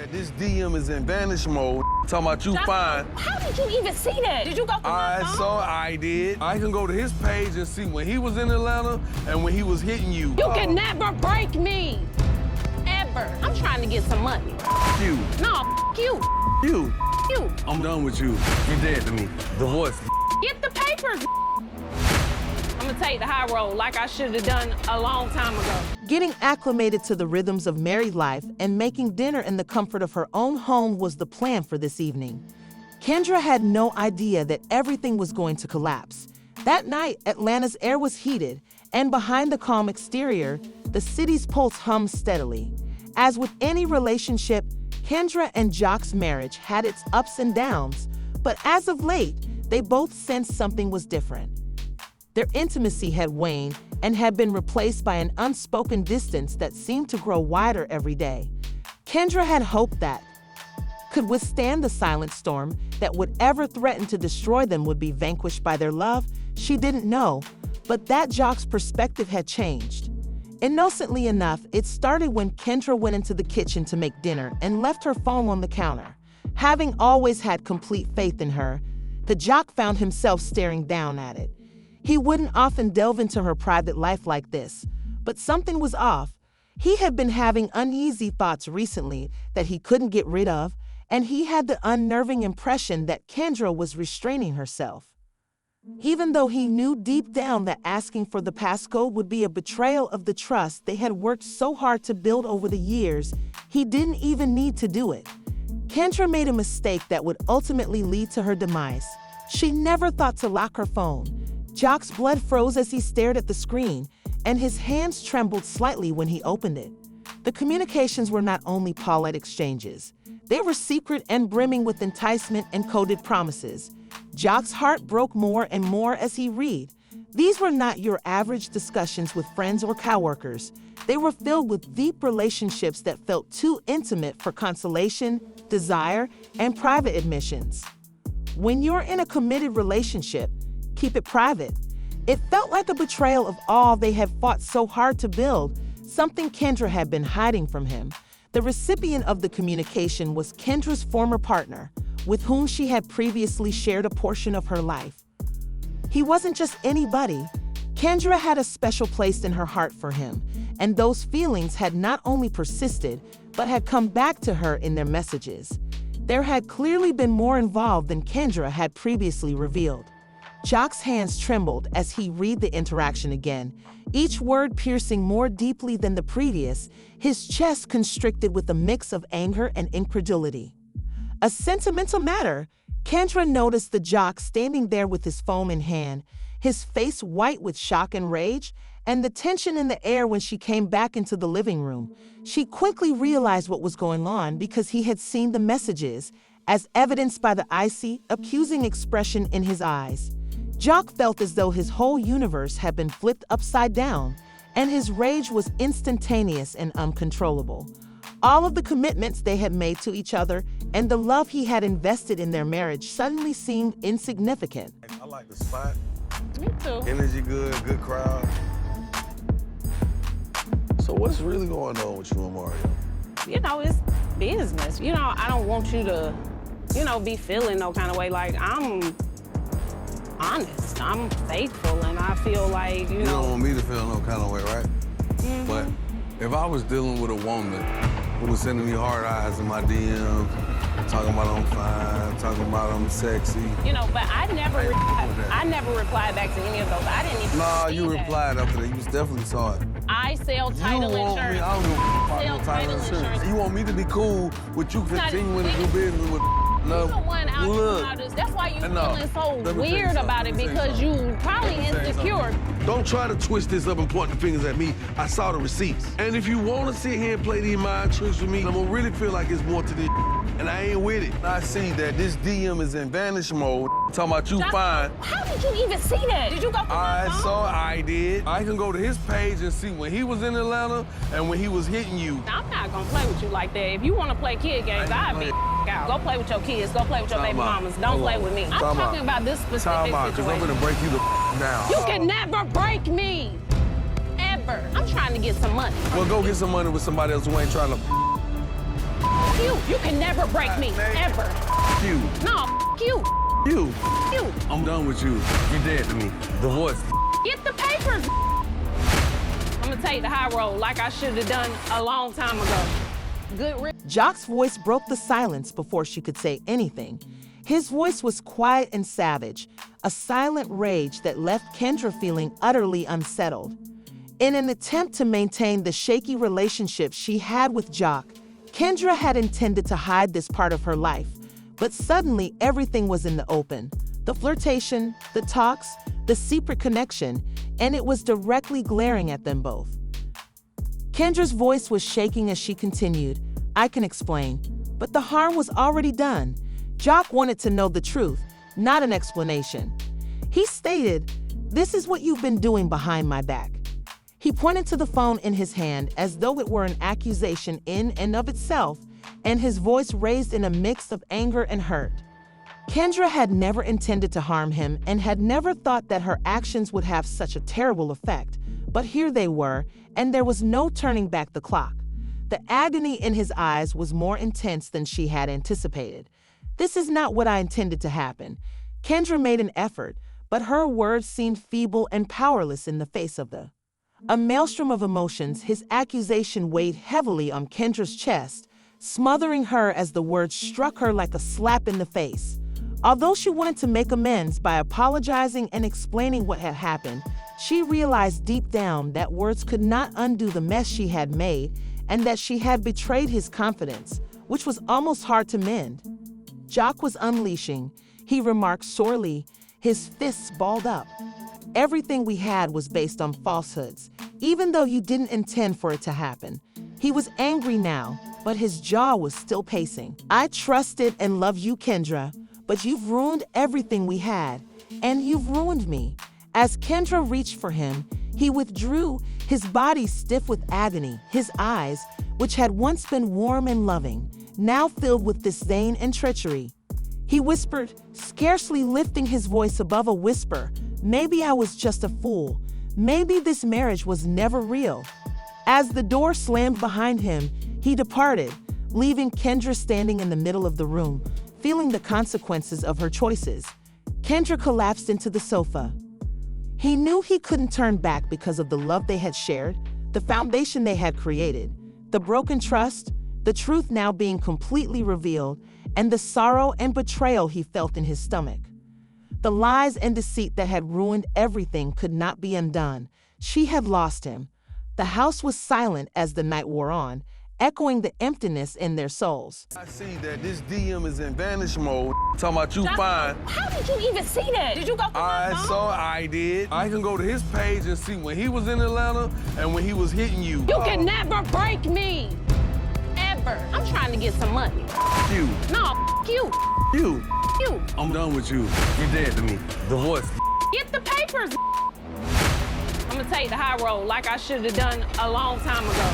that this DM is in vanish mode. Talking about you fine. How did you even see that? Did you go through my phone? I did. I can go to his page and see when he was in Atlanta and when he was hitting you. You can never break me. Ever. I'm trying to get some money. You. No, you. You. You. I'm done with you. You're dead to me. Divorce. Get the papers. I'm gonna take the high road like I should have done a long time ago. Getting acclimated to the rhythms of married life and making dinner in the comfort of her own home was the plan for this evening. Kendra had no idea that everything was going to collapse. That night, Atlanta's air was heated, and behind the calm exterior, the city's pulse hummed steadily. As with any relationship, Kendra and Joc's marriage had its ups and downs, but as of late, they both sensed something was different. Their intimacy had waned and had been replaced by an unspoken distance that seemed to grow wider every day. Kendra had hoped that could withstand the silent storm, that whatever threatened to destroy them would be vanquished by their love. She didn't know, but that Joc's perspective had changed. Innocently enough, it started when Kendra went into the kitchen to make dinner and left her phone on the counter. Having always had complete faith in her, the Joc found himself staring down at it. He wouldn't often delve into her private life like this, but something was off. He had been having uneasy thoughts recently that he couldn't get rid of, and he had the unnerving impression that Kendra was restraining herself. Even though he knew deep down that asking for the passcode would be a betrayal of the trust they had worked so hard to build over the years, he didn't even need to do it. Kendra made a mistake that would ultimately lead to her demise. She never thought to lock her phone. Joc's blood froze as he stared at the screen, and his hands trembled slightly when he opened it. The communications were not only polite exchanges. They were secret and brimming with enticement and coded promises. Joc's heart broke more and more as he read. These were not your average discussions with friends or coworkers. They were filled with deep relationships that felt too intimate for consolation, desire, and private admissions. When you're in a committed relationship, keep it private. It felt like a betrayal of all they had fought so hard to build, something Kendra had been hiding from him. The recipient of the communication was Kendra's former partner, with whom she had previously shared a portion of her life. He wasn't just anybody. Kendra had a special place in her heart for him, and those feelings had not only persisted, but had come back to her in their messages. There had clearly been more involved than Kendra had previously revealed. Joc's hands trembled as he read the interaction again, each word piercing more deeply than the previous, his chest constricted with a mix of anger and incredulity. A sentimental matter, Kendra noticed the Joc standing there with his phone in hand, his face white with shock and rage, and the tension in the air when she came back into the living room. She quickly realized what was going on because he had seen the messages, as evidenced by the icy, accusing expression in his eyes. Joc felt as though his whole universe had been flipped upside down, and his rage was instantaneous and uncontrollable. All of the commitments they had made to each other and the love he had invested in their marriage suddenly seemed insignificant. I like the spot. Me too. Energy good, good crowd. So what's really going on with you and Mario? You know, it's business. You know, I don't want you to, be feeling no kind of way. Like, I'm honest, I'm faithful, and I feel like, You don't want me to feel no kind of way, right? Mm-hmm. But if I was dealing with a woman who was sending me hard eyes in my DMs, talking about I'm fine, talking about I'm sexy. But I never replied back to any of those. I didn't even Nah, see you that. replied after that. You definitely saw it. I sell title you want insurance. Me, I don't give a fuck Sell about title insurance. You want me to be cool with you not- continuing to do business with You're the one out here look. about this. That's why you're No. feeling so Let me tell you weird something. about it, Let me tell you because you probably Let me tell you insecure. Don't try to twist this up and point the fingers at me. I saw the receipts. And if you want to sit here and play these mind tricks with me, I'm gonna really feel like it's more to this, and I ain't with it. I see that this DM is in vanish mode. Talking about you fine. How did you even see that? Did you go through my phone? I did. I can go to his page and see when he was in Atlanta and when he was hitting you. I'm not gonna play with you like that. If you want to play kid games, I'll be out. Go play with your kids. Go play with your baby mamas. Don't play with me. I'm talking about this specific Because I'm situation. gonna break you the down. You can never break me. Ever. I'm trying to get some money. Well, go get some money with somebody else who ain't trying to. You. You can never break me, ever. You. No, you. You. You. I'm done with you. You're dead to me. Divorce. Get the papers. I'm gonna take the high road like I should have done a long time ago. Good. Joc's voice broke the silence before she could say anything. His voice was quiet and savage, a silent rage that left Kendra feeling utterly unsettled. In an attempt to maintain the shaky relationship she had with Joc, Kendra had intended to hide this part of her life, but suddenly everything was in the open. The flirtation, the talks, the secret connection, and it was directly glaring at them both. Kendra's voice was shaking as she continued, "I can explain, but the harm was already done." Joc wanted to know the truth, not an explanation. He stated, "This is what you've been doing behind my back." He pointed to the phone in his hand as though it were an accusation in and of itself, and his voice raised in a mix of anger and hurt. Kendra had never intended to harm him and had never thought that her actions would have such a terrible effect, but here they were, and there was no turning back the clock. The agony in his eyes was more intense than she had anticipated. "This is not what I intended to happen." Kendra made an effort, but her words seemed feeble and powerless in the face of a maelstrom of emotions. His accusation weighed heavily on Kendra's chest, smothering her as the words struck her like a slap in the face. Although she wanted to make amends by apologizing and explaining what had happened, she realized deep down that words could not undo the mess she had made and that she had betrayed his confidence, which was almost hard to mend. Joc was unleashing, he remarked sorely, his fists balled up. "Everything we had was based on falsehoods, even though you didn't intend for it to happen." He was angry now, but his jaw was still pacing. "I trusted and loved you, Kendra, but you've ruined everything we had, and you've ruined me." As Kendra reached for him, he withdrew, his body stiff with agony, his eyes, which had once been warm and loving, now filled with disdain and treachery. He whispered, scarcely lifting his voice above a whisper, "Maybe I was just a fool. Maybe this marriage was never real." As the door slammed behind him, he departed, leaving Kendra standing in the middle of the room, feeling the consequences of her choices. Kendra collapsed into the sofa. He knew he couldn't turn back because of the love they had shared, the foundation they had created, the broken trust, the truth now being completely revealed, and the sorrow and betrayal he felt in his stomach. The lies and deceit that had ruined everything could not be undone. She had lost him. The house was silent as the night wore on, echoing the emptiness in their souls. I see that this DM is in vanish mode. Talking about you fine. How did you even see that? Did you go through my phone? I did. I can go to his page and see when he was in Atlanta and when he was hitting you. You can never break me. Ever. I'm trying to get some money. You. No, you. You. You. I'm done with you. You're dead to me. Divorce. Get the papers. I'm gonna take the high road like I should have done a long time ago.